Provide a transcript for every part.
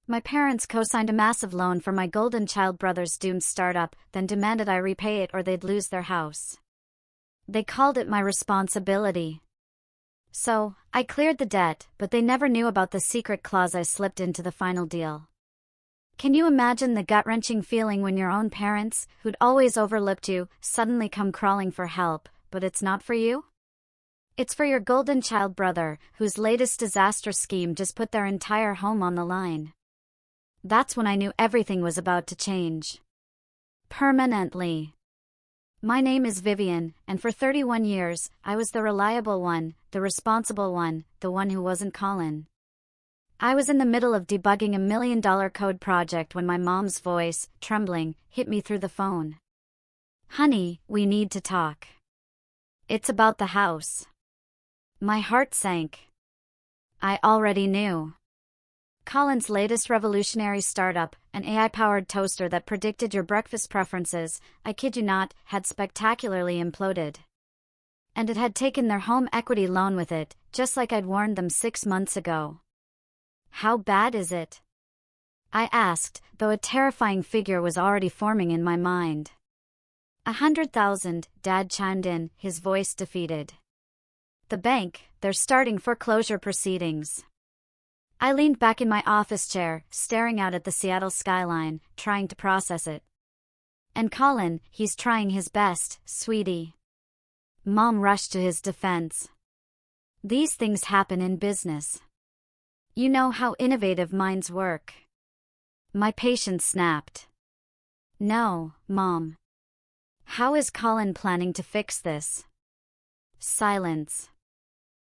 My parents co-signed a massive loan for my golden child brother's doomed startup, then demanded I repay it or they'd lose their house. They called it my responsibility. So, I cleared the debt, but they never knew about the secret clause I slipped into the final deal. Can you imagine the gut-wrenching feeling when your own parents, who'd always overlooked you, suddenly come crawling for help, but it's not for you? It's for your golden child brother, whose latest disaster scheme just put their entire home on the line. That's when I knew everything was about to change. Permanently. My name is Vivian, and for 31 years, I was the reliable one, the responsible one, the one who wasn't Colin. I was in the middle of debugging a $1 million code project when my mom's voice, trembling, hit me through the phone. "Honey, we need to talk. It's about the house." My heart sank. I already knew. Colin's latest revolutionary startup, an AI-powered toaster that predicted your breakfast preferences, I kid you not, had spectacularly imploded. And it had taken their home equity loan with it, just like I'd warned them 6 months ago. "How bad is it?" I asked, though a terrifying figure was already forming in my mind. 100,000, Dad chimed in, his voice defeated. "The bank, they're starting foreclosure proceedings." I leaned back in my office chair, staring out at the Seattle skyline, trying to process it. "And Colin, he's trying his best, sweetie." Mom rushed to his defense. "These things happen in business. You know how innovative minds work." My patience snapped. "No, Mom. How is Colin planning to fix this?" Silence.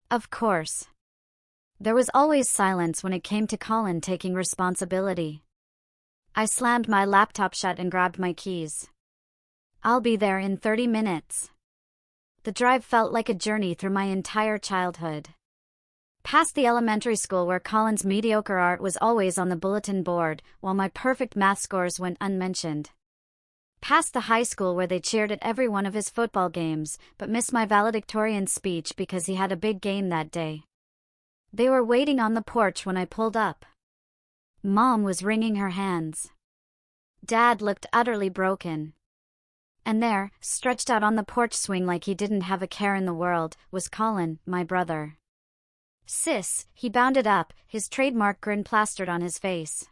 Of course. There was always silence when it came to Colin taking responsibility. I slammed my laptop shut and grabbed my keys. "I'll be there in 30 minutes. The drive felt like a journey through my entire childhood. Past the elementary school where Colin's mediocre art was always on the bulletin board, while my perfect math scores went unmentioned. Past the high school where they cheered at every one of his football games, but missed my valedictorian speech because he had a big game that day. They were waiting on the porch when I pulled up. Mom was wringing her hands. Dad looked utterly broken. And there, stretched out on the porch swing like he didn't have a care in the world, was Colin, my brother. "Sis," he bounded up, his trademark grin plastered on his face.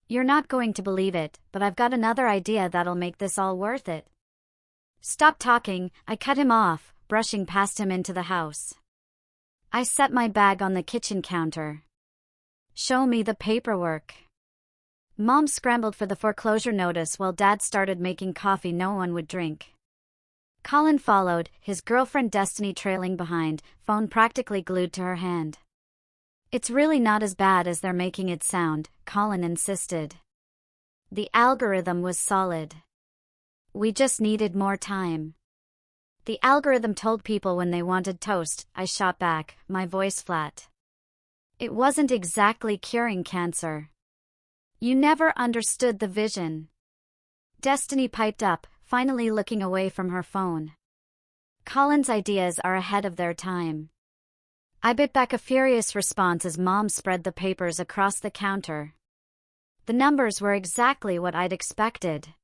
"You're not going to believe it, but I've got another idea that'll make this all worth it." "Stop talking," I cut him off, brushing past him into the house. I set my bag on the kitchen counter. "Show me the paperwork." Mom scrambled for the foreclosure notice while Dad started making coffee no one would drink. Colin followed, his girlfriend Destiny trailing behind, phone practically glued to her hand. "It's really not as bad as they're making it sound," Colin insisted. "The algorithm was solid. We just needed more time." "The algorithm told people when they wanted toast," I shot back, my voice flat. "It wasn't exactly curing cancer." "You never understood the vision." Destiny piped up, finally looking away from her phone. "Colin's ideas are ahead of their time." I bit back a furious response as Mom spread the papers across the counter. The numbers were exactly what I'd expected.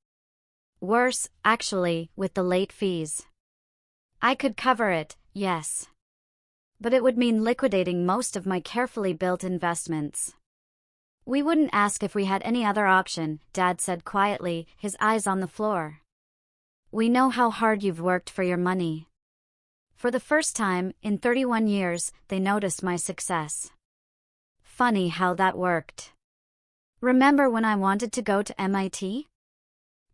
Worse, actually, with the late fees. I could cover it, yes. But it would mean liquidating most of my carefully built investments. "We wouldn't ask if we had any other option," Dad said quietly, his eyes on the floor. "We know how hard you've worked for your money." For the first time, in 31 years, they noticed my success. Funny how that worked. "Remember when I wanted to go to MIT?"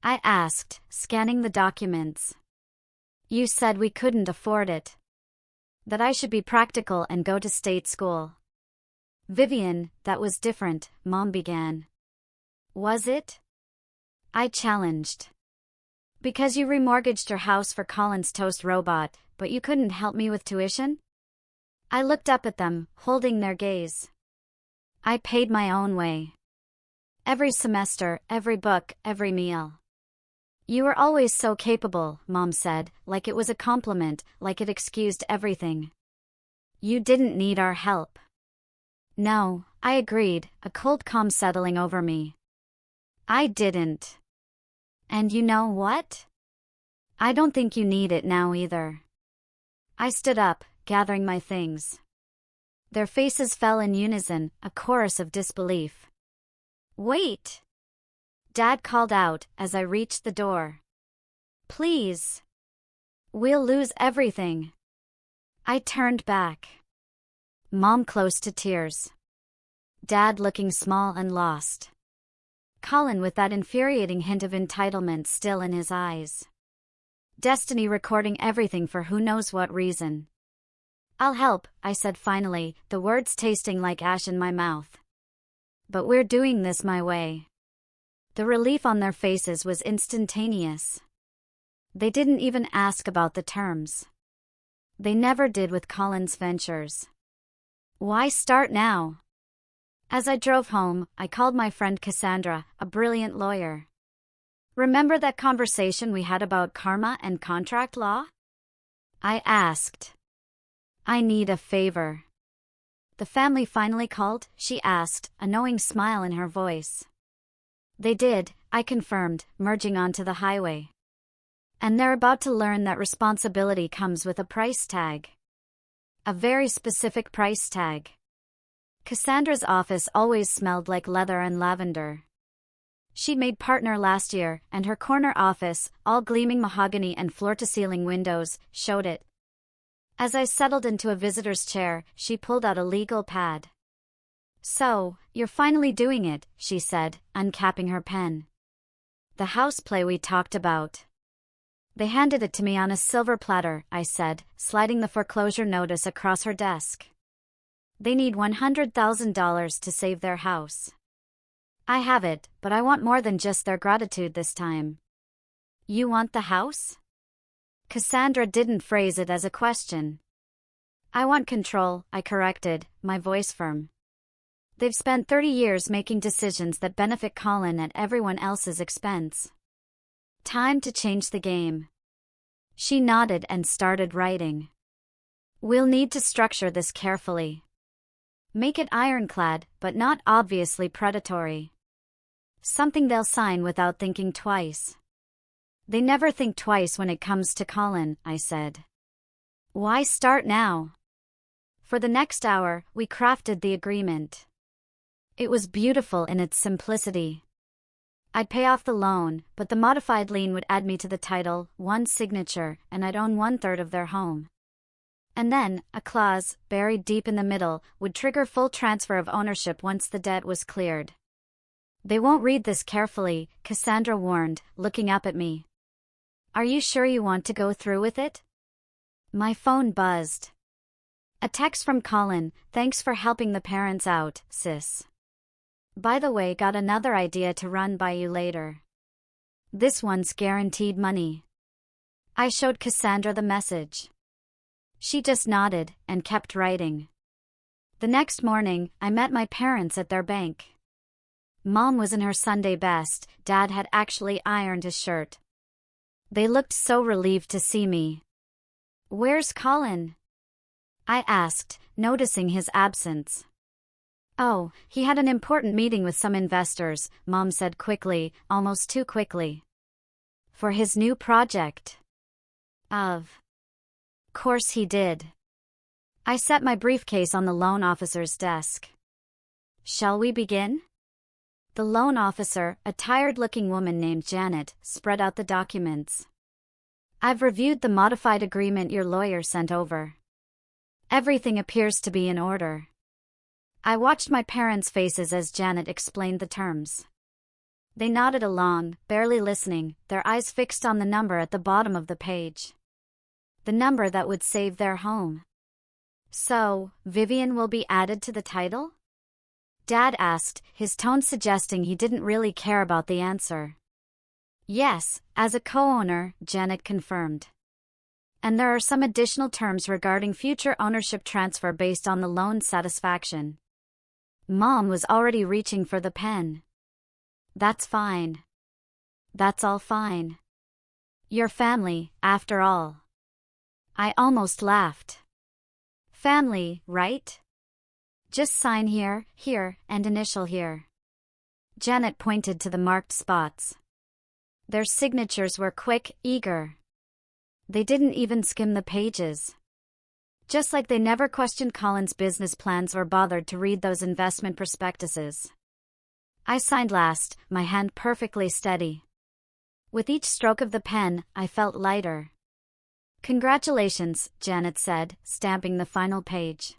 I asked, scanning the documents. "You said we couldn't afford it. That I should be practical and go to state school." "Vivian, that was different," Mom began. "Was it?" I challenged. "Because you remortgaged your house for Colin's toast robot, but you couldn't help me with tuition?" I looked up at them, holding their gaze. "I paid my own way. Every semester, every book, every meal." "You were always so capable," Mom said, like it was a compliment, like it excused everything. "You didn't need our help." No, I agreed, a cold calm settling over me. I didn't. And you know what? I don't think you need it now either. I stood up, gathering my things. Their faces fell in unison, a chorus of disbelief. Wait! Dad called out as I reached the door. Please! We'll lose everything. I turned back. Mom close to tears. Dad looking small and lost. Colin with that infuriating hint of entitlement still in his eyes. Destiny recording everything for who knows what reason. I'll help, I said finally, the words tasting like ash in my mouth. But we're doing this my way. The relief on their faces was instantaneous. They didn't even ask about the terms. They never did with Colin's ventures. Why start now? As I drove home, I called my friend Cassandra, a brilliant lawyer. Remember that conversation we had about karma and contract law? I asked. I need a favor. The family finally called, she asked, a knowing smile in her voice. They did, I confirmed, merging onto the highway. And they're about to learn that responsibility comes with a price tag. A very specific price tag. Cassandra's office always smelled like leather and lavender. She'd made partner last year, and her corner office, all gleaming mahogany and floor-to-ceiling windows, showed it. As I settled into a visitor's chair, she pulled out a legal pad. So, you're finally doing it, she said, uncapping her pen. The house play we talked about. They handed it to me on a silver platter, I said, sliding the foreclosure notice across her desk. They need $100,000 to save their house. I have it, but I want more than just their gratitude this time. You want the house? Cassandra didn't phrase it as a question. I want control, I corrected, my voice firm. They've spent 30 years making decisions that benefit Colin at everyone else's expense. Time to change the game. She nodded and started writing. We'll need to structure this carefully. Make it ironclad, but not obviously predatory. Something they'll sign without thinking twice. They never think twice when it comes to Colin, I said. Why start now? For the next hour, we crafted the agreement. It was beautiful in its simplicity. I'd pay off the loan, but the modified lien would add me to the title, one signature, and I'd own 1/3 of their home. And then, a clause, buried deep in the middle, would trigger full transfer of ownership once the debt was cleared. They won't read this carefully, Cassandra warned, looking up at me. Are you sure you want to go through with it? My phone buzzed. A text from Colin, thanks for helping the parents out, sis. By the way, got another idea to run by you later. This one's guaranteed money. I showed Cassandra the message. She just nodded and kept writing. The next morning, I met my parents at their bank. Mom was in her Sunday best, Dad had actually ironed his shirt. They looked so relieved to see me. Where's Colin? I asked, noticing his absence. Oh, he had an important meeting with some investors, Mom said quickly, almost too quickly. For his new project. Of course he did. I set my briefcase on the loan officer's desk. Shall we begin? The loan officer, a tired-looking woman named Janet, spread out the documents. I've reviewed the modified agreement your lawyer sent over. Everything appears to be in order. I watched my parents' faces as Janet explained the terms. They nodded along, barely listening, their eyes fixed on the number at the bottom of the page. The number that would save their home. So, Vivian will be added to the title? Dad asked, his tone suggesting he didn't really care about the answer. Yes, as a co-owner, Janet confirmed. And there are some additional terms regarding future ownership transfer based on the loan's satisfaction. Mom was already reaching for the pen. That's fine. That's all fine. Your family, after all. I almost laughed. Family, right? Just sign here, here, and initial here. Janet pointed to the marked spots. Their signatures were quick, eager. They didn't even skim the pages. Just like they never questioned Colin's business plans or bothered to read those investment prospectuses. I signed last, my hand perfectly steady. With each stroke of the pen, I felt lighter. Congratulations, Janet said, stamping the final page.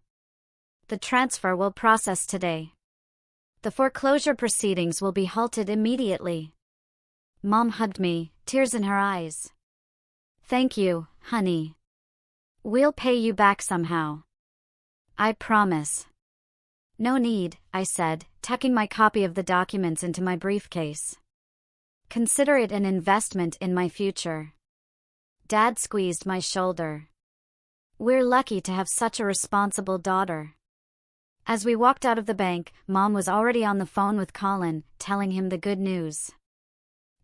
The transfer will process today. The foreclosure proceedings will be halted immediately. Mom hugged me, tears in her eyes. Thank you, honey. We'll pay you back somehow. I promise. No need, I said, tucking my copy of the documents into my briefcase. Consider it an investment in my future. Dad squeezed my shoulder. We're lucky to have such a responsible daughter. As we walked out of the bank, Mom was already on the phone with Colin, telling him the good news.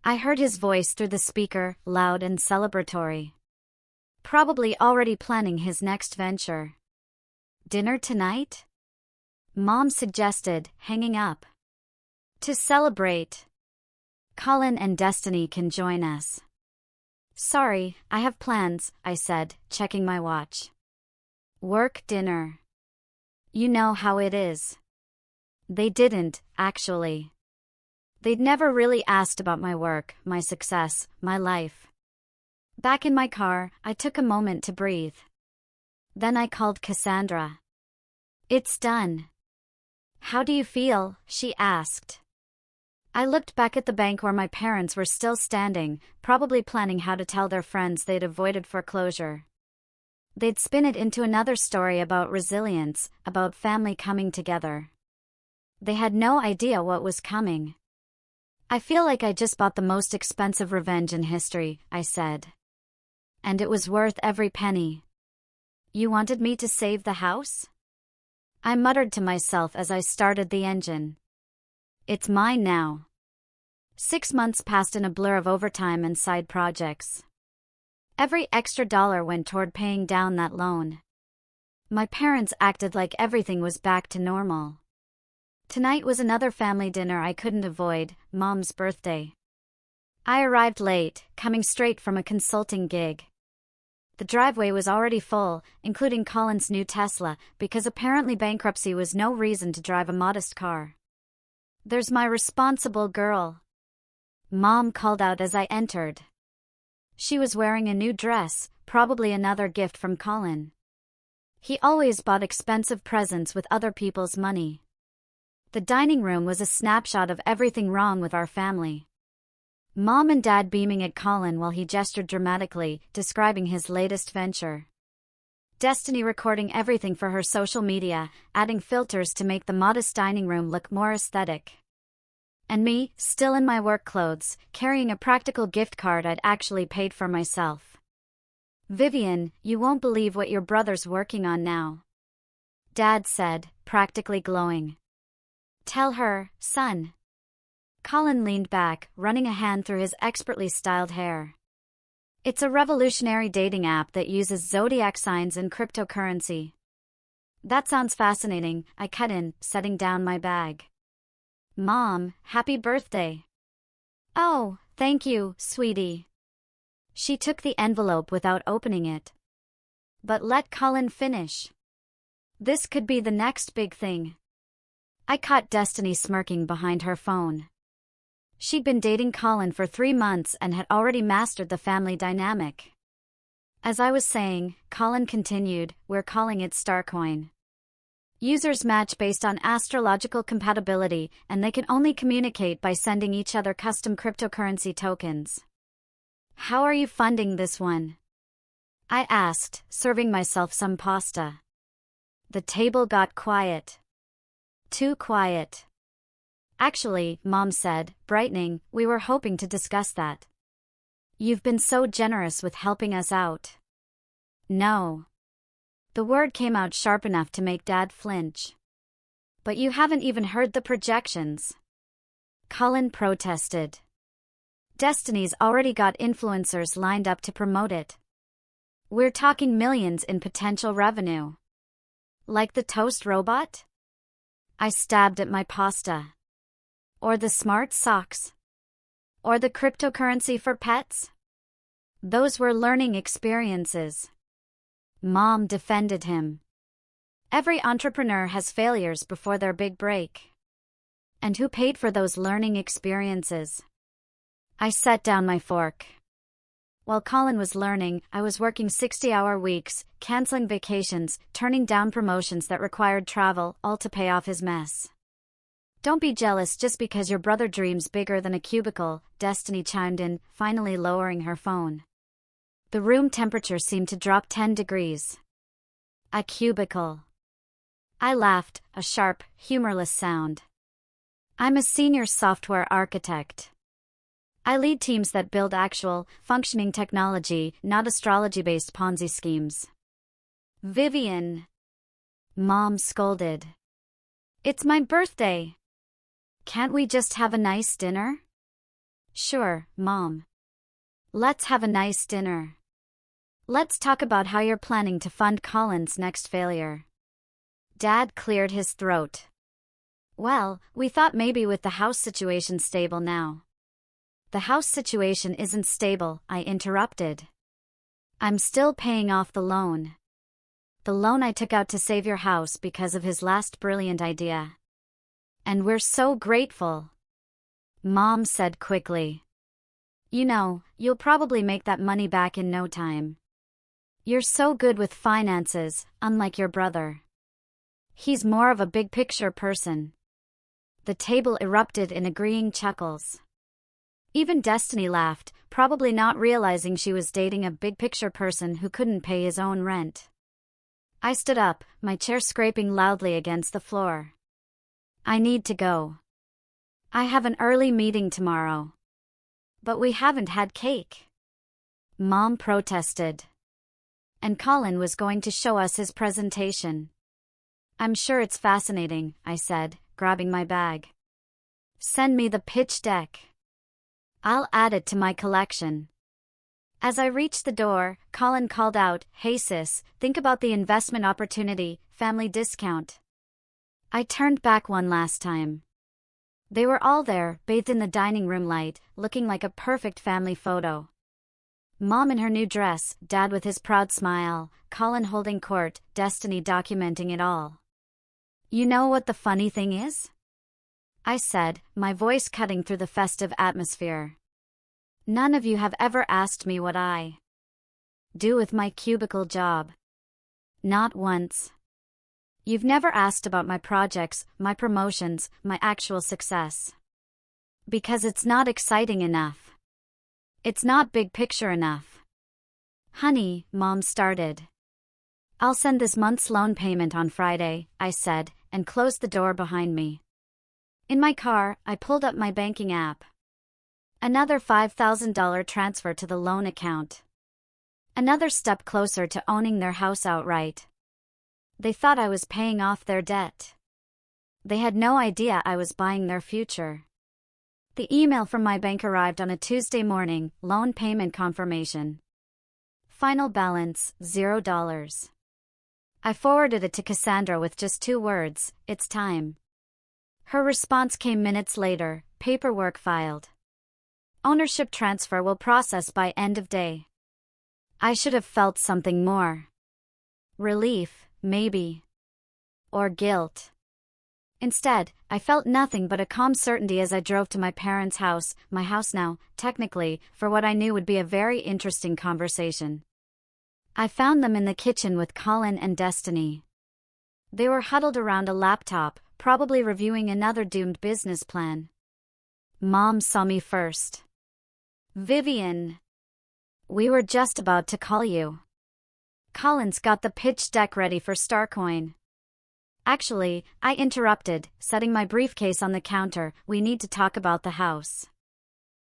I heard his voice through the speaker, loud and celebratory. Probably already planning his next venture. Dinner tonight? Mom suggested, hanging up. To celebrate. Colin and Destiny can join us. Sorry, I have plans, I said, checking my watch. Work dinner. You know how it is. They didn't, actually. They'd never really asked about my work, my success, my life. Back in my car, I took a moment to breathe. Then I called Cassandra. It's done. How do you feel? She asked. I looked back at the bank where my parents were still standing, probably planning how to tell their friends they'd avoided foreclosure. They'd spin it into another story about resilience, about family coming together. They had no idea what was coming. I feel like I just bought the most expensive revenge in history, I said. And it was worth every penny. You wanted me to save the house? I muttered to myself as I started the engine. It's mine now. 6 months passed in a blur of overtime and side projects. Every extra dollar went toward paying down that loan. My parents acted like everything was back to normal. Tonight was another family dinner I couldn't avoid, Mom's birthday. I arrived late, coming straight from a consulting gig. The driveway was already full, including Colin's new Tesla, because apparently bankruptcy was no reason to drive a modest car. There's my responsible girl. Mom called out as I entered. She was wearing a new dress, probably another gift from Colin. He always bought expensive presents with other people's money. The dining room was a snapshot of everything wrong with our family. Mom and Dad beaming at Colin while he gestured dramatically, describing his latest venture. Destiny recording everything for her social media, adding filters to make the modest dining room look more aesthetic. And me, still in my work clothes, carrying a practical gift card I'd actually paid for myself. Vivian, you won't believe what your brother's working on now. Dad said, practically glowing. Tell her, son. Colin leaned back, running a hand through his expertly styled hair. It's a revolutionary dating app that uses zodiac signs and cryptocurrency. That sounds fascinating, I cut in, setting down my bag. Mom, happy birthday. Oh, thank you, sweetie. She took the envelope without opening it. But let Colin finish. This could be the next big thing. I caught Destiny smirking behind her phone. She'd been dating Colin for 3 months and had already mastered the family dynamic. As I was saying, Colin continued, we're calling it Starcoin. Users match based on astrological compatibility, and they can only communicate by sending each other custom cryptocurrency tokens. How are you funding this one? I asked, serving myself some pasta. The table got quiet. Too quiet. Actually, Mom said, brightening, we were hoping to discuss that. You've been so generous with helping us out. No. The word came out sharp enough to make Dad flinch. But you haven't even heard the projections. Colin protested. Destiny's already got influencers lined up to promote it. We're talking millions in potential revenue. Like the toast robot? I stabbed at my pasta. Or the smart socks. Or the cryptocurrency for pets? Those were learning experiences. Mom defended him. Every entrepreneur has failures before their big break. And who paid for those learning experiences? I set down my fork. While Colin was learning, I was working 60-hour weeks, canceling vacations, turning down promotions that required travel, all to pay off his mess. Don't be jealous just because your brother dreams bigger than a cubicle, Destiny chimed in, finally lowering her phone. The room temperature seemed to drop 10 degrees. A cubicle. I laughed, a sharp, humorless sound. I'm a senior software architect. I lead teams that build actual, functioning technology, not astrology-based Ponzi schemes. Vivian. Mom scolded. It's my birthday. Can't we just have a nice dinner? Sure, Mom. Let's have a nice dinner. Let's talk about how you're planning to fund Colin's next failure. Dad cleared his throat. Well, we thought maybe with the house situation stable now. The house situation isn't stable, I interrupted. I'm still paying off the loan. The loan I took out to save your house because of his last brilliant idea. And we're so grateful. Mom said quickly. You know, you'll probably make that money back in no time. You're so good with finances, unlike your brother. He's more of a big-picture person. The table erupted in agreeing chuckles. Even Destiny laughed, probably not realizing she was dating a big-picture person who couldn't pay his own rent. I stood up, my chair scraping loudly against the floor. I need to go. I have an early meeting tomorrow. But we haven't had cake. Mom protested. And Colin was going to show us his presentation. I'm sure it's fascinating, I said, grabbing my bag. Send me the pitch deck. I'll add it to my collection. As I reached the door, Colin called out, Hey sis, think about the investment opportunity, family discount. I turned back one last time. They were all there, bathed in the dining room light, looking like a perfect family photo. Mom in her new dress, Dad with his proud smile, Colin holding court, Destiny documenting it all. You know what the funny thing is? I said, my voice cutting through the festive atmosphere. None of you have ever asked me what I do with my cubicle job. Not once. You've never asked about my projects, my promotions, my actual success. Because it's not exciting enough. It's not big picture enough. Honey, Mom started. I'll send this month's loan payment on Friday, I said, and closed the door behind me. In my car, I pulled up my banking app. Another $5,000 transfer to the loan account. Another step closer to owning their house outright. They thought I was paying off their debt. They had no idea I was buying their future. The email from my bank arrived on a Tuesday morning, loan payment confirmation. Final balance, $0. I forwarded it to Cassandra with just 2 words, it's time. Her response came minutes later, paperwork filed. Ownership transfer will process by end of day. I should have felt something more. Relief, maybe. Or guilt. Instead, I felt nothing but a calm certainty as I drove to my parents' house, my house now, technically, for what I knew would be a very interesting conversation. I found them in the kitchen with Colin and Destiny. They were huddled around a laptop, probably reviewing another doomed business plan. Mom saw me first. Vivian. We were just about to call you. Colin's got the pitch deck ready for Starcoin. Actually, I interrupted, setting my briefcase on the counter, we need to talk about the house.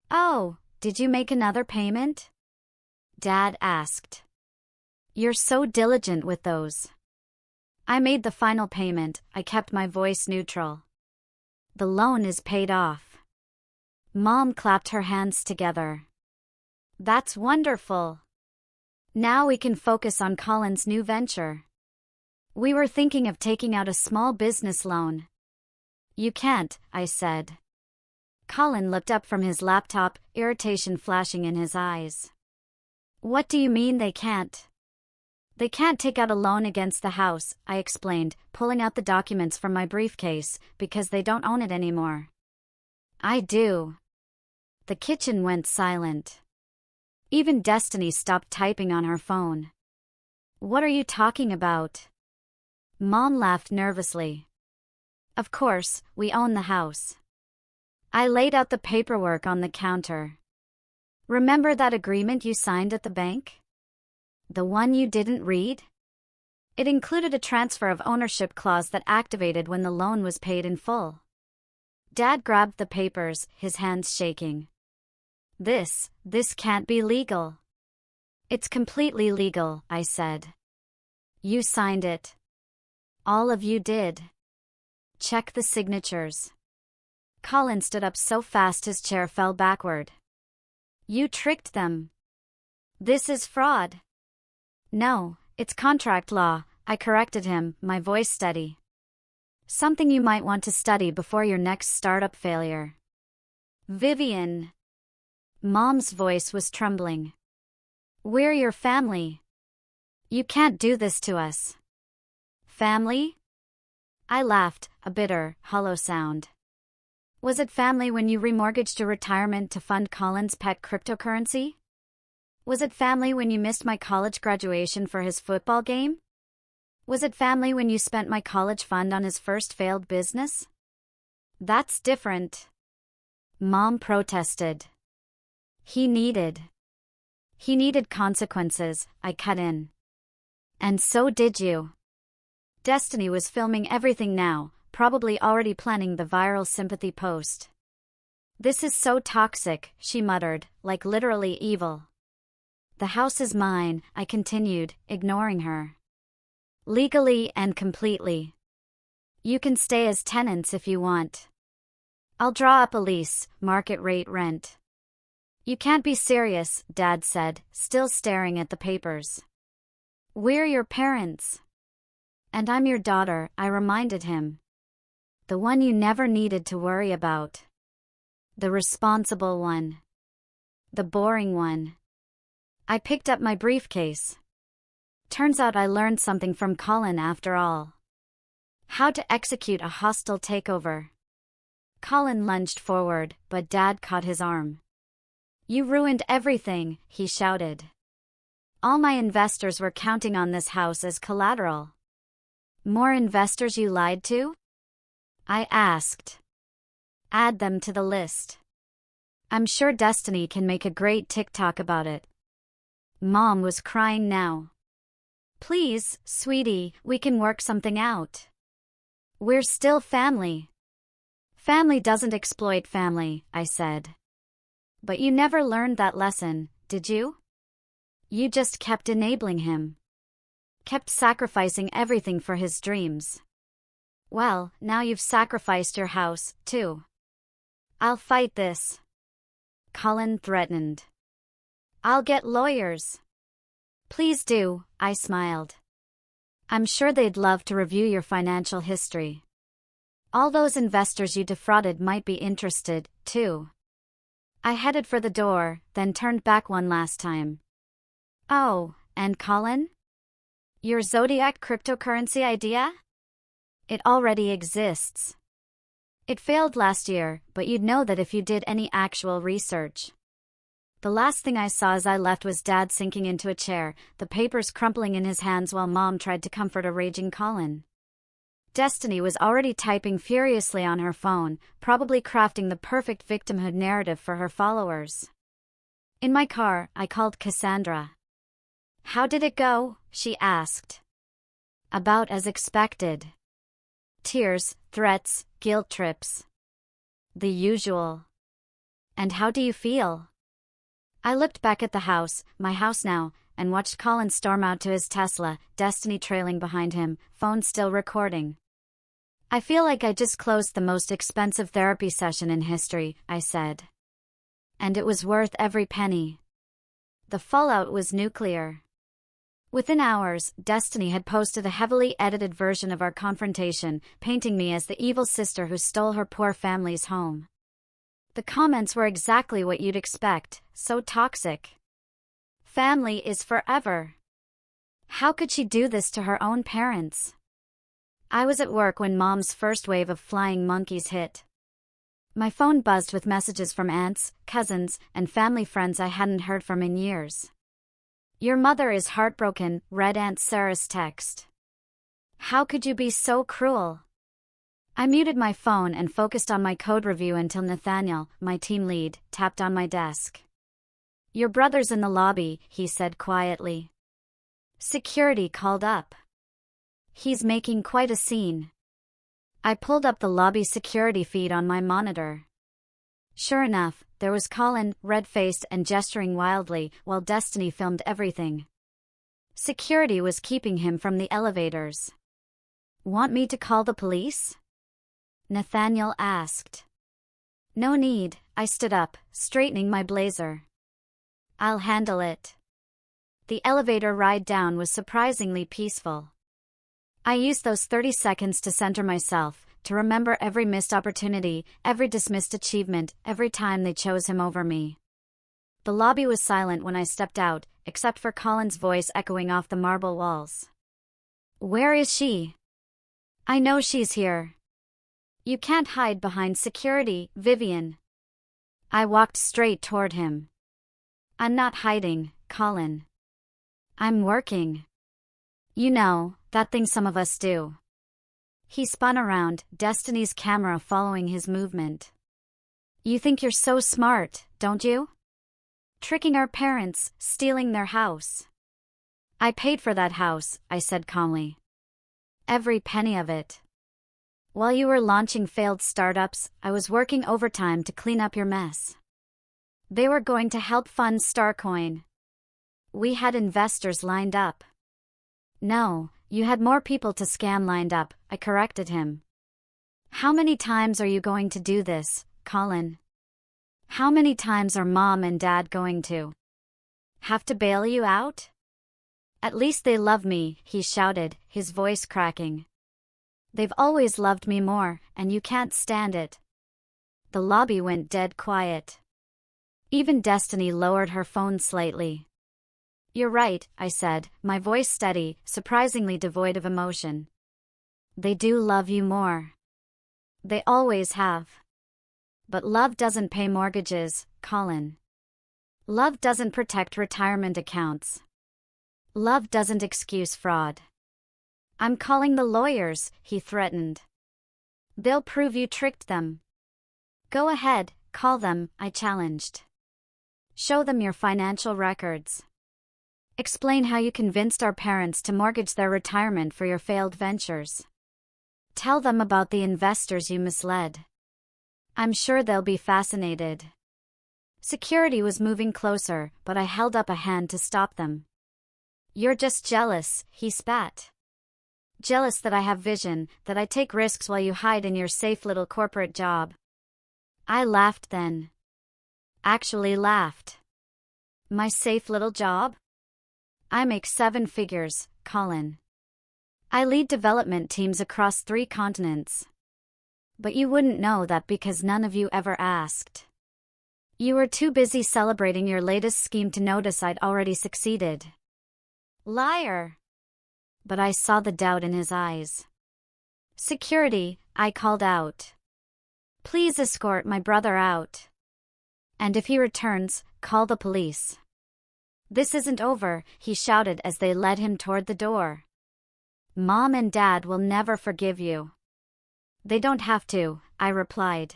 Oh, did you make another payment? Dad asked. You're so diligent with those. I made the final payment, I kept my voice neutral. The loan is paid off. Mom clapped her hands together. That's wonderful. Now we can focus on Colin's new venture. We were thinking of taking out a small business loan. You can't, I said. Colin looked up from his laptop, irritation flashing in his eyes. What do you mean they can't? They can't take out a loan against the house, I explained, pulling out the documents from my briefcase, because they don't own it anymore. I do. The kitchen went silent. Even Destiny stopped typing on her phone. What are you talking about? Mom laughed nervously. Of course, we own the house. I laid out the paperwork on the counter. Remember that agreement you signed at the bank? The one you didn't read? It included a transfer of ownership clause that activated when the loan was paid in full. Dad grabbed the papers, his hands shaking. This can't be legal. It's completely legal, I said. You signed it. All of you did. Check the signatures. Colin stood up so fast his chair fell backward. You tricked them. This is fraud. No, it's contract law, I corrected him, my voice steady. Something you might want to study before your next startup failure. Vivian. Mom's voice was trembling. We're your family. You can't do this to us. Family? I laughed, a bitter, hollow sound. Was it family when you remortgaged your retirement to fund Colin's pet cryptocurrency? Was it family when you missed my college graduation for his football game? Was it family when you spent my college fund on his first failed business? That's different. Mom protested. He needed consequences, I cut in. And so did you. Destiny was filming everything now, probably already planning the viral sympathy post. This is so toxic, she muttered, like literally evil. The house is mine, I continued, ignoring her. Legally and completely. You can stay as tenants if you want. I'll draw up a lease, market rate rent. You can't be serious, Dad said, still staring at the papers. We're your parents. And I'm your daughter, I reminded him. The one you never needed to worry about. The responsible one. The boring one. I picked up my briefcase. Turns out I learned something from Colin after all. How to execute a hostile takeover. Colin lunged forward, but Dad caught his arm. You ruined everything, he shouted. All my investors were counting on this house as collateral. More investors you lied to? I asked. Add them to the list. I'm sure Destiny can make a great TikTok about it. Mom was crying now. Please, sweetie, we can work something out. We're still family. Family doesn't exploit family, I said. But you never learned that lesson, did you? You just kept enabling him. Kept sacrificing everything for his dreams. Well, now you've sacrificed your house, too. I'll fight this. Colin threatened. I'll get lawyers. Please do, I smiled. I'm sure they'd love to review your financial history. All those investors you defrauded might be interested, too. I headed for the door, then turned back one last time. Oh, and Colin? Your Zodiac cryptocurrency idea? It already exists. It failed last year, but you'd know that if you did any actual research. The last thing I saw as I left was Dad sinking into a chair, the papers crumpling in his hands while Mom tried to comfort a raging Colin. Destiny was already typing furiously on her phone, probably crafting the perfect victimhood narrative for her followers. In my car, I called Cassandra. How did it go? She asked. About as expected. Tears, threats, guilt trips. The usual. And how do you feel? I looked back at the house, my house now, and watched Colin storm out to his Tesla, Destiny trailing behind him, phone still recording. I feel like I just closed the most expensive therapy session in history, I said. And it was worth every penny. The fallout was nuclear. Within hours, Destiny had posted a heavily edited version of our confrontation, painting me as the evil sister who stole her poor family's home. The comments were exactly what you'd expect, so toxic. Family is forever. How could she do this to her own parents? I was at work when Mom's first wave of flying monkeys hit. My phone buzzed with messages from aunts, cousins, and family friends I hadn't heard from in years. "Your mother is heartbroken," read Aunt Sarah's text. "How could you be so cruel?" I muted my phone and focused on my code review until Nathaniel, my team lead, tapped on my desk. "Your brother's in the lobby," he said quietly. Security called up. "He's making quite a scene." I pulled up the lobby security feed on my monitor. Sure enough, there was Colin, red-faced and gesturing wildly, while Destiny filmed everything. Security was keeping him from the elevators. "Want me to call the police?" Nathaniel asked. "No need," I stood up, straightening my blazer. "I'll handle it." The elevator ride down was surprisingly peaceful. I used those 30 seconds to center myself, to remember every missed opportunity, every dismissed achievement, every time they chose him over me. The lobby was silent when I stepped out, except for Colin's voice echoing off the marble walls. "Where is she?" "I know she's here." "You can't hide behind security, Vivian." I walked straight toward him. "I'm not hiding, Colin. I'm working. You know, that thing some of us do." He spun around, Destiny's camera following his movement. "You think you're so smart, don't you? Tricking our parents, stealing their house." "I paid for that house," I said calmly. "Every penny of it. While you were launching failed startups, I was working overtime to clean up your mess. They were going to help fund Starcoin. We had investors lined up." "No, you had more people to scam lined up," I corrected him. "How many times are you going to do this, Colin? How many times are Mom and Dad going to have to bail you out?" "At least they love me," he shouted, his voice cracking. "They've always loved me more, and you can't stand it." The lobby went dead quiet. Even Destiny lowered her phone slightly. "You're right," I said, my voice steady, surprisingly devoid of emotion. "They do love you more. They always have. But love doesn't pay mortgages, Colin. Love doesn't protect retirement accounts. Love doesn't excuse fraud." "I'm calling the lawyers," he threatened. "They'll prove you tricked them." "Go ahead, call them," I challenged. "Show them your financial records. Explain how you convinced our parents to mortgage their retirement for your failed ventures. Tell them about the investors you misled. I'm sure they'll be fascinated." Security was moving closer, but I held up a hand to stop them. "You're just jealous," he spat. "Jealous that I have vision, that I take risks while you hide in your safe little corporate job." I laughed then. Actually laughed. "My safe little job? I make 7 figures, Colin. I lead development teams across 3 continents. But you wouldn't know that because none of you ever asked. You were too busy celebrating your latest scheme to notice I'd already succeeded." "Liar." But I saw the doubt in his eyes. "Security," I called out. "Please escort my brother out. And if he returns, call the police." "This isn't over," he shouted as they led him toward the door. "Mom and Dad will never forgive you." "They don't have to," I replied.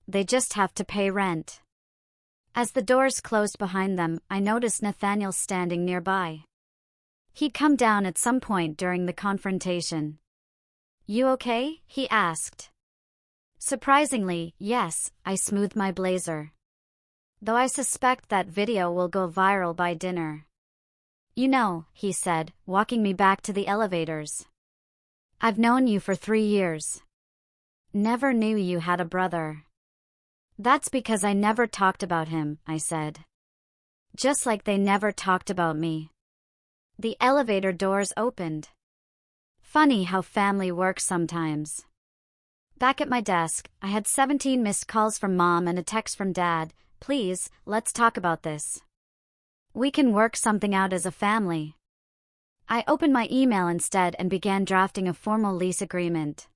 "They just have to pay rent." As the doors closed behind them, I noticed Nathaniel standing nearby. He'd come down at some point during the confrontation. "You okay?" he asked. Surprisingly, yes, I smoothed my blazer. Though I suspect that video will go viral by dinner. "You know," he said, walking me back to the elevators. "I've known you for 3 years. Never knew you had a brother." "That's because I never talked about him," I said. "Just like they never talked about me." The elevator doors opened. Funny how family works sometimes. Back at my desk, I had 17 missed calls from Mom and a text from Dad. Please, let's talk about this. We can work something out as a family. I opened my email instead and began drafting a formal lease agreement.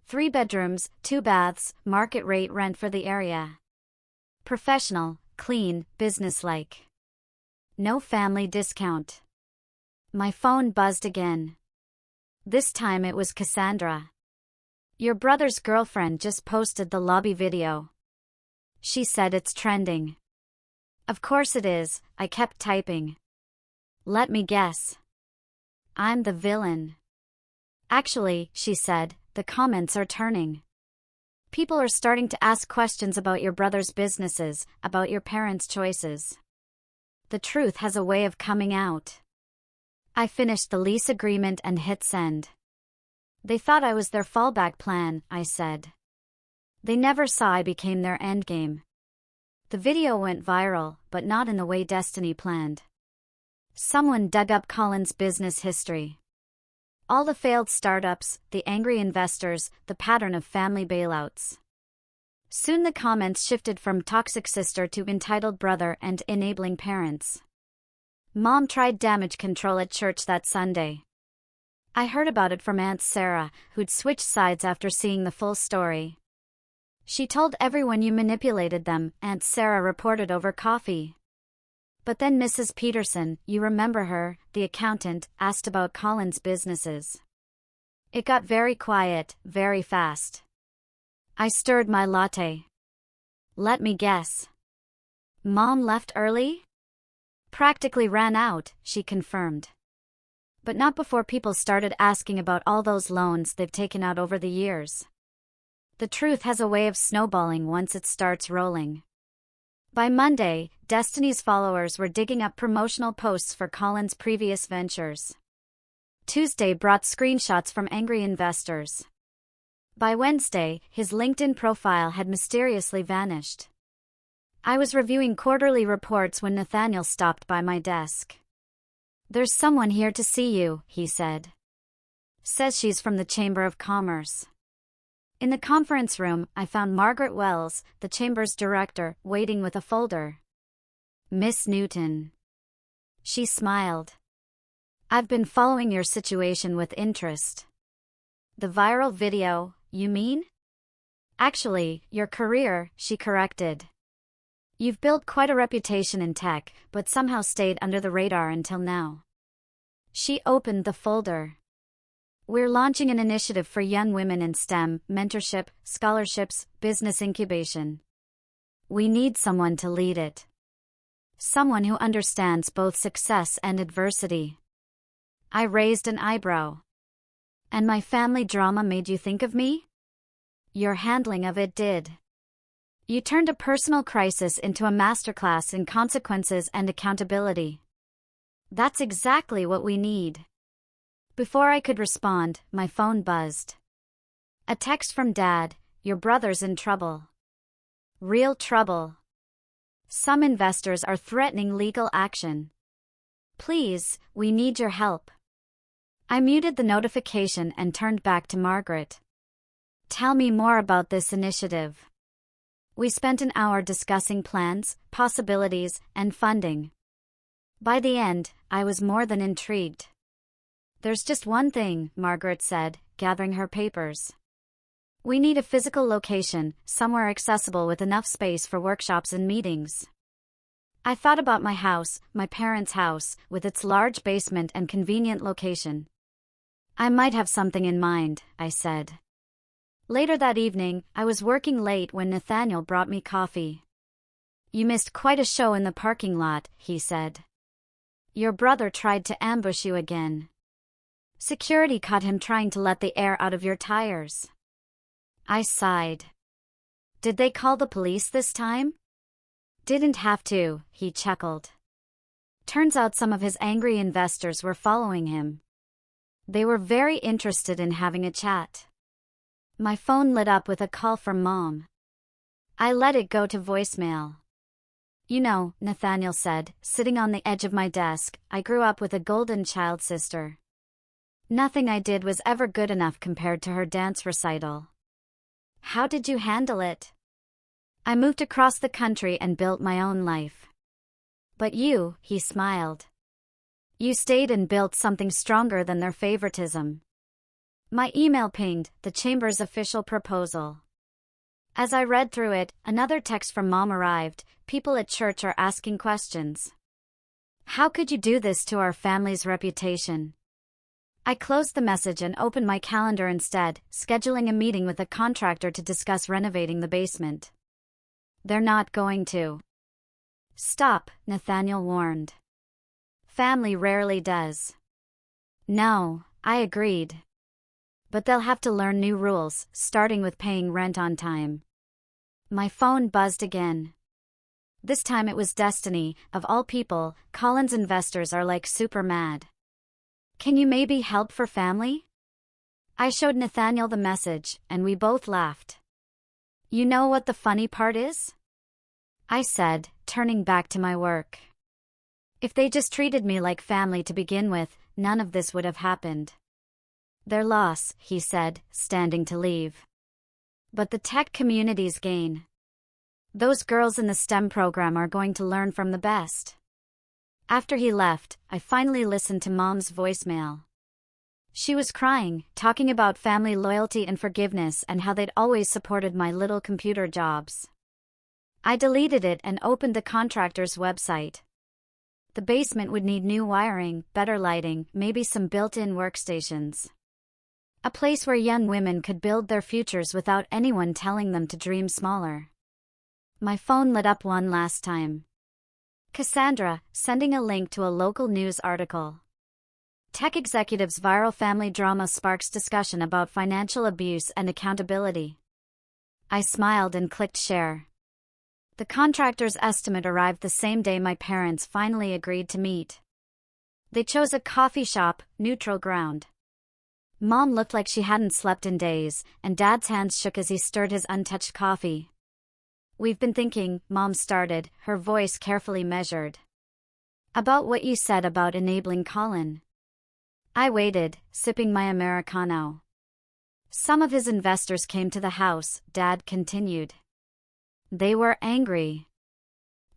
3 bedrooms, 2 baths, market rate rent for the area. Professional, clean, businesslike. No family discount. My phone buzzed again. This time it was Cassandra. Your brother's girlfriend just posted the lobby video. She said it's trending. Of course it is, I kept typing. Let me guess. I'm the villain. Actually, she said, the comments are turning. People are starting to ask questions about your brother's businesses, about your parents' choices. The truth has a way of coming out. I finished the lease agreement and hit send. They thought I was their fallback plan, I said. They never saw I became their endgame. The video went viral, but not in the way Destiny planned. Someone dug up Colin's business history. All the failed startups, the angry investors, the pattern of family bailouts. Soon the comments shifted from toxic sister to entitled brother and enabling parents. Mom tried damage control at church that Sunday. I heard about it from Aunt Sarah, who'd switched sides after seeing the full story. She told everyone you manipulated them, Aunt Sarah reported over coffee. But then Mrs. Peterson, you remember her, the accountant, asked about Colin's businesses. It got very quiet, very fast. I stirred my latte. Let me guess. Mom left early? Practically ran out, she confirmed. But not before people started asking about all those loans they've taken out over the years. The truth has a way of snowballing once it starts rolling. By Monday, Destiny's followers were digging up promotional posts for Colin's previous ventures. Tuesday brought screenshots from angry investors. By Wednesday, his LinkedIn profile had mysteriously vanished. I was reviewing quarterly reports when Nathaniel stopped by my desk. There's someone here to see you, he said. Says she's from the Chamber of Commerce. In the conference room, I found Margaret Wells, the Chamber's director, waiting with a folder. Miss Newton. She smiled. I've been following your situation with interest. The viral video, you mean? Actually, your career, she corrected. You've built quite a reputation in tech, but somehow stayed under the radar until now. She opened the folder. We're launching an initiative for young women in STEM, mentorship, scholarships, business incubation. We need someone to lead it. Someone who understands both success and adversity. I raised an eyebrow. And my family drama made you think of me? Your handling of it did. You turned a personal crisis into a masterclass in consequences and accountability. That's exactly what we need. Before I could respond, my phone buzzed. A text from Dad, your brother's in trouble. Real trouble. Some investors are threatening legal action. Please, we need your help. I muted the notification and turned back to Margaret. Tell me more about this initiative. We spent an hour discussing plans, possibilities, and funding. By the end, I was more than intrigued. There's just one thing, Margaret said, gathering her papers. We need a physical location, somewhere accessible with enough space for workshops and meetings. I thought about my house, my parents' house, with its large basement and convenient location. I might have something in mind, I said. Later that evening, I was working late when Nathaniel brought me coffee. You missed quite a show in the parking lot, he said. Your brother tried to ambush you again. Security caught him trying to let the air out of your tires. I sighed. Did they call the police this time? Didn't have to, he chuckled. Turns out some of his angry investors were following him. They were very interested in having a chat. My phone lit up with a call from Mom. I let it go to voicemail. Nathaniel said, sitting on the edge of my desk, I grew up with a golden child sister. Nothing I did was ever good enough compared to her dance recital. How did you handle it? I moved across the country and built my own life. But you, he smiled. You stayed and built something stronger than their favoritism. My email pinged, the chamber's official proposal. As I read through it, another text from Mom arrived. People at church are asking questions. How could you do this to our family's reputation? I closed the message and opened my calendar instead, scheduling a meeting with a contractor to discuss renovating the basement. They're not going to. Stop, Nathaniel warned. Family rarely does. No, I agreed. But they'll have to learn new rules, starting with paying rent on time. My phone buzzed again. This time it was Destiny. Of all people, Colin's investors are like super mad. Can you maybe help for family? I showed Nathaniel the message, and we both laughed. You know what the funny part is? I said, turning back to my work. If they just treated me like family to begin with, none of this would have happened. Their loss, he said, standing to leave. But the tech community's gain. Those girls in the STEM program are going to learn from the best. After he left, I finally listened to Mom's voicemail. She was crying, talking about family loyalty and forgiveness and how they'd always supported my little computer jobs. I deleted it and opened the contractor's website. The basement would need new wiring, better lighting, maybe some built-in workstations. A place where young women could build their futures without anyone telling them to dream smaller. My phone lit up one last time. Cassandra, sending a link to a local news article. Tech executives' viral family drama sparks discussion about financial abuse and accountability. I smiled and clicked share. The contractor's estimate arrived the same day my parents finally agreed to meet. They chose a coffee shop, neutral ground. Mom looked like she hadn't slept in days, and Dad's hands shook as he stirred his untouched coffee. We've been thinking, Mom started, her voice carefully measured. About what you said about enabling Colin. I waited, sipping my Americano. Some of his investors came to the house, Dad continued. They were angry.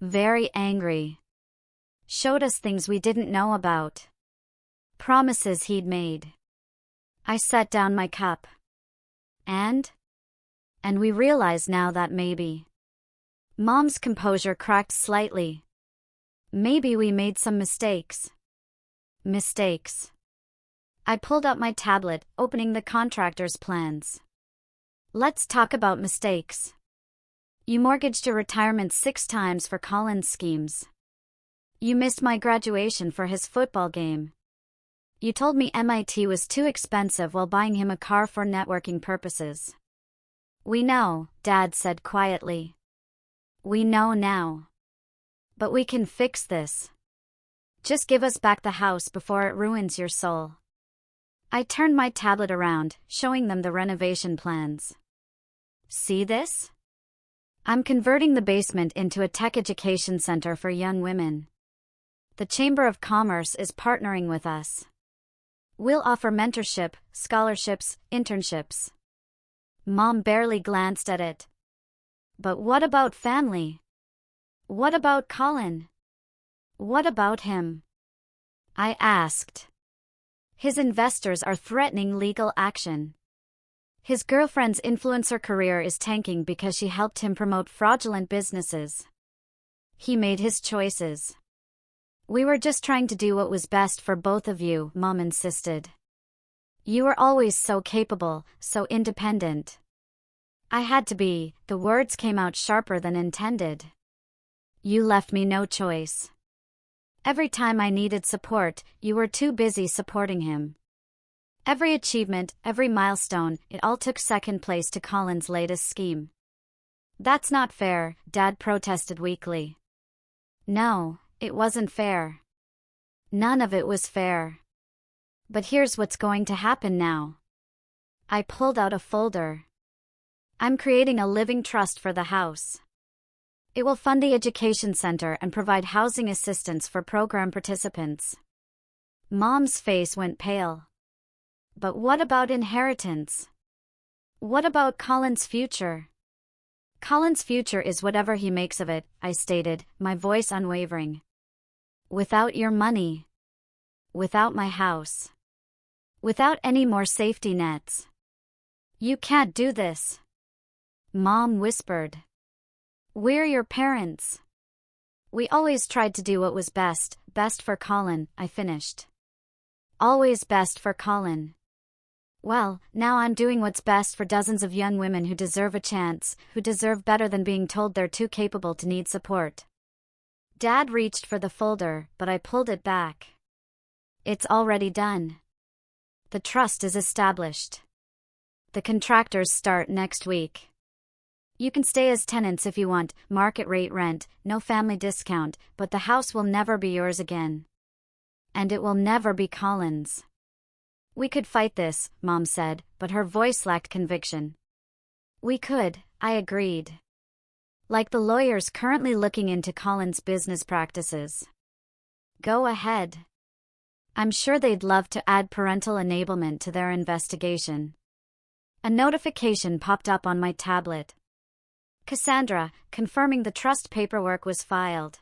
Very angry. Showed us things we didn't know about. Promises he'd made. I set down my cup. And we realize now that maybe. Mom's composure cracked slightly. Maybe we made some mistakes. Mistakes. I pulled out my tablet, opening the contractor's plans. Let's talk about mistakes. You mortgaged your retirement 6 times for Colin's schemes. You missed my graduation for his football game. You told me MIT was too expensive while buying him a car for networking purposes. We know, Dad said quietly. We know now. But we can fix this. Just give us back the house before it ruins your soul. I turned my tablet around, showing them the renovation plans. See this? I'm converting the basement into a tech education center for young women. The Chamber of Commerce is partnering with us. We'll offer mentorship, scholarships, internships. Mom barely glanced at it. But what about family? What about Colin? What about him? I asked. His investors are threatening legal action. His girlfriend's influencer career is tanking because she helped him promote fraudulent businesses. He made his choices. We were just trying to do what was best for both of you, Mom insisted. You were always so capable, so independent. I had to be. The words came out sharper than intended. You left me no choice. Every time I needed support, you were too busy supporting him. Every achievement, every milestone, it all took second place to Colin's latest scheme. That's not fair, Dad protested weakly. No, it wasn't fair. None of it was fair. But here's what's going to happen now. I pulled out a folder. I'm creating a living trust for the house. It will fund the education center and provide housing assistance for program participants. Mom's face went pale. But what about inheritance? What about Colin's future? Colin's future is whatever he makes of it, I stated, my voice unwavering. Without your money. Without my house. Without any more safety nets. You can't do this. Mom whispered. We're your parents. We always tried to do what was best for Colin, I finished. Always best for Colin. Well, now I'm doing what's best for dozens of young women who deserve a chance, who deserve better than being told they're too capable to need support. Dad reached for the folder, but I pulled it back. It's already done. The trust is established. The contractors start next week. You can stay as tenants if you want, market rate rent, no family discount, but the house will never be yours again. And it will never be Colin's. We could fight this, Mom said, but her voice lacked conviction. We could, I agreed. Like the lawyers currently looking into Colin's business practices. Go ahead. I'm sure they'd love to add parental enablement to their investigation. A notification popped up on my tablet. Cassandra, confirming the trust paperwork was filed.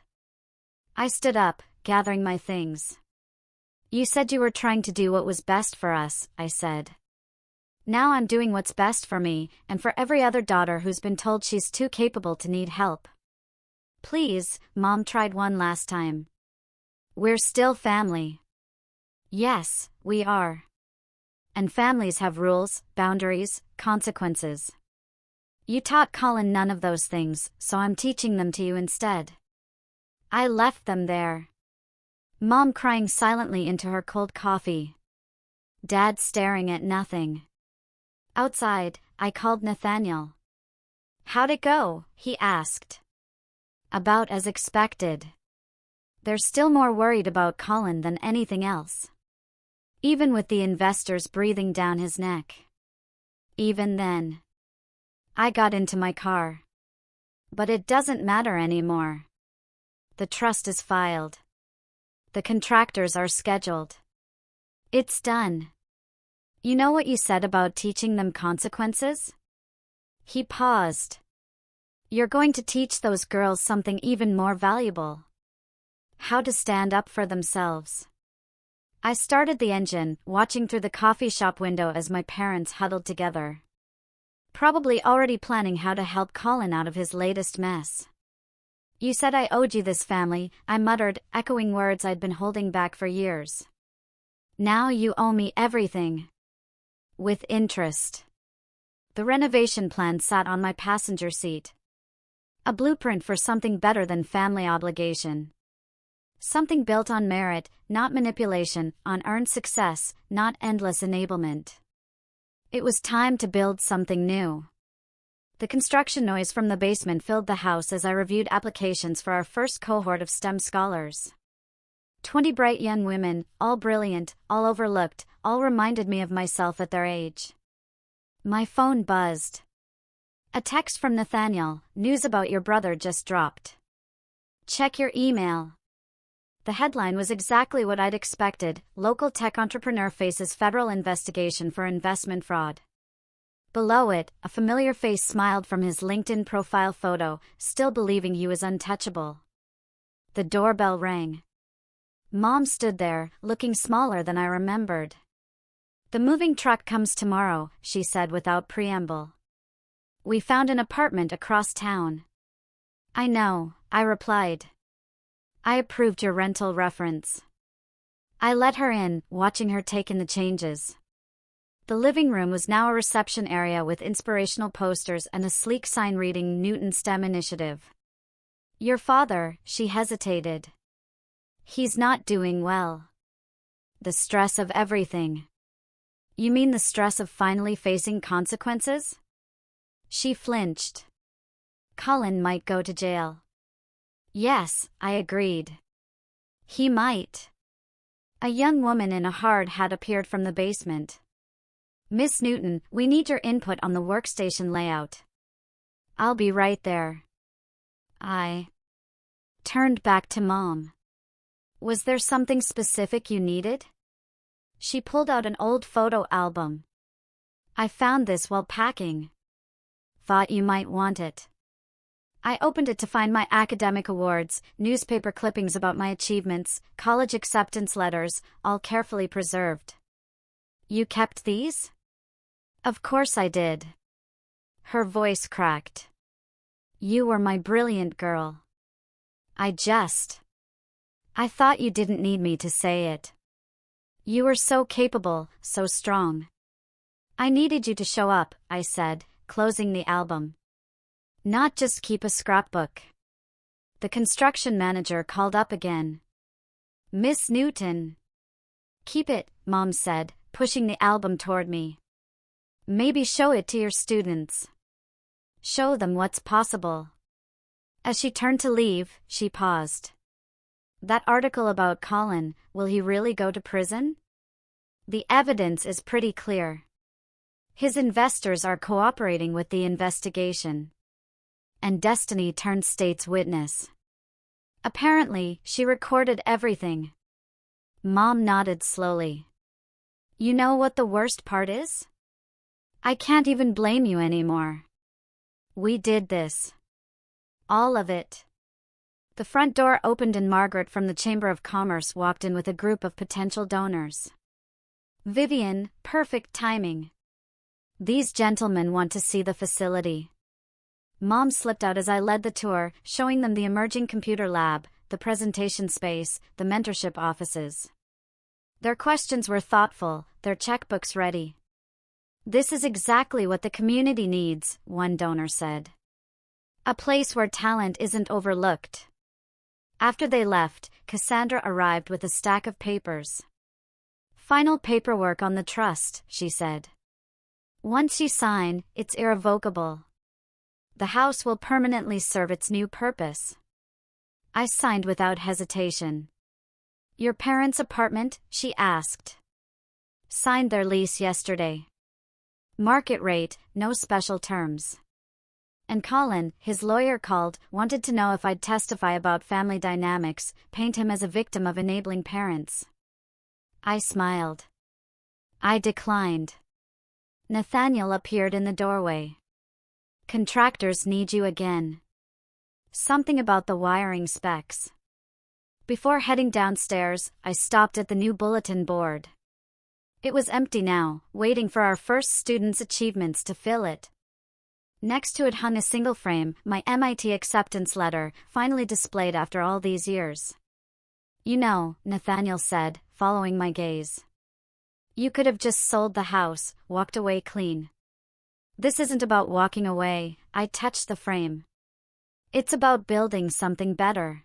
I stood up, gathering my things. You said you were trying to do what was best for us, I said. Now I'm doing what's best for me, and for every other daughter who's been told she's too capable to need help. Please, Mom tried one last time. We're still family. Yes, we are. And families have rules, boundaries, consequences. You taught Colin none of those things, so I'm teaching them to you instead. I left them there. Mom crying silently into her cold coffee. Dad staring at nothing. Outside, I called Nathaniel. How'd it go? He asked. About as expected. They're still more worried about Colin than anything else. Even with the investors breathing down his neck. Even then. I got into my car. But it doesn't matter anymore. The trust is filed. The contractors are scheduled. It's done. You know what you said about teaching them consequences? He paused. You're going to teach those girls something even more valuable. How to stand up for themselves. I started the engine, watching through the coffee shop window as my parents huddled together. Probably already planning how to help Colin out of his latest mess. You said I owed you this family, I muttered, echoing words I'd been holding back for years. Now you owe me everything. With interest. The renovation plan sat on my passenger seat. A blueprint for something better than family obligation. Something built on merit, not manipulation, on earned success, not endless enablement. It was time to build something new. The construction noise from the basement filled the house as I reviewed applications for our first cohort of STEM scholars. 20 bright young women, all brilliant, all overlooked, all reminded me of myself at their age. My phone buzzed. A text from Nathaniel, news about your brother just dropped. Check your email. The headline was exactly what I'd expected, local tech entrepreneur faces federal investigation for investment fraud. Below it, a familiar face smiled from his LinkedIn profile photo, still believing he was untouchable. The doorbell rang. Mom stood there, looking smaller than I remembered. The moving truck comes tomorrow, she said without preamble. We found an apartment across town. I know, I replied. I approved your rental reference. I let her in, watching her take in the changes. The living room was now a reception area with inspirational posters and a sleek sign reading Newton STEM Initiative. Your father, she hesitated. He's not doing well. The stress of everything. You mean the stress of finally facing consequences? She flinched. Colin might go to jail. Yes, I agreed. He might. A young woman in a hard hat appeared from the basement. Miss Newton, we need your input on the workstation layout. I'll be right there. I turned back to Mom. Was there something specific you needed? She pulled out an old photo album. I found this while packing. Thought you might want it. I opened it to find my academic awards, newspaper clippings about my achievements, college acceptance letters, all carefully preserved. You kept these? Of course I did. Her voice cracked. You were my brilliant girl. I thought you didn't need me to say it. You were so capable, so strong. I needed you to show up, I said, closing the album. Not just keep a scrapbook. The construction manager called up again. Miss Newton. Keep it, Mom said, pushing the album toward me. Maybe show it to your students. Show them what's possible. As she turned to leave, she paused. That article about Colin, will he really go to prison? The evidence is pretty clear. His investors are cooperating with the investigation. And Destiny turned state's witness. Apparently, she recorded everything. Mom nodded slowly. You know what the worst part is? I can't even blame you anymore. We did this. All of it. The front door opened and Margaret from the Chamber of Commerce walked in with a group of potential donors. Vivian, perfect timing. These gentlemen want to see the facility. Mom slipped out as I led the tour, showing them the emerging computer lab, the presentation space, the mentorship offices. Their questions were thoughtful, their checkbooks ready. This is exactly what the community needs, one donor said. A place where talent isn't overlooked. After they left, Cassandra arrived with a stack of papers. Final paperwork on the trust, she said. Once you sign, it's irrevocable. The house will permanently serve its new purpose. I signed without hesitation. Your parents' apartment? She asked. Signed their lease yesterday. Market rate, no special terms. And Colin, his lawyer called, wanted to know if I'd testify about family dynamics, paint him as a victim of enabling parents. I smiled. I declined. Nathaniel appeared in the doorway. Contractors need you again. Something about the wiring specs. Before heading downstairs, I stopped at the new bulletin board. It was empty now, waiting for our first student's achievements to fill it. Next to it hung a single frame, my MIT acceptance letter, finally displayed after all these years. You know, Nathaniel said, following my gaze. You could have just sold the house, walked away clean. This isn't about walking away, I touched the frame. It's about building something better.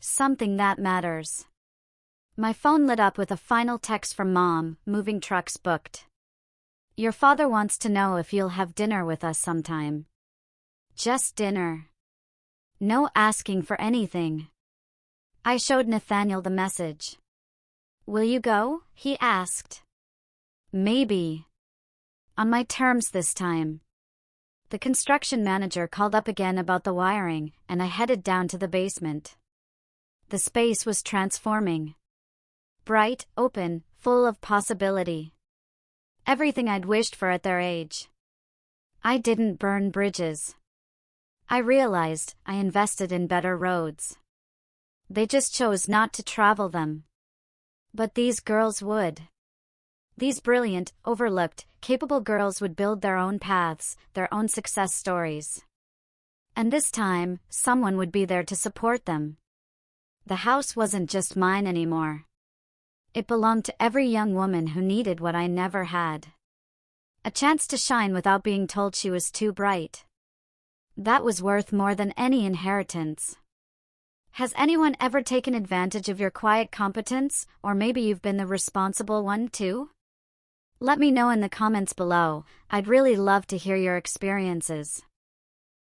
Something that matters. My phone lit up with a final text from Mom, moving trucks booked. Your father wants to know if you'll have dinner with us sometime. Just dinner. No asking for anything. I showed Nathaniel the message. Will you go? He asked. Maybe. On my terms this time. The construction manager called up again about the wiring, and I headed down to the basement. The space was transforming. Bright, open, full of possibility. Everything I'd wished for at their age. I didn't burn bridges. I realized I invested in better roads. They just chose not to travel them. But these girls would. These brilliant, overlooked, capable girls would build their own paths, their own success stories. And this time, someone would be there to support them. The house wasn't just mine anymore. It belonged to every young woman who needed what I never had. A chance to shine without being told she was too bright. That was worth more than any inheritance. Has anyone ever taken advantage of your quiet competence, or maybe you've been the responsible one too? Let me know in the comments below. I'd really love to hear your experiences.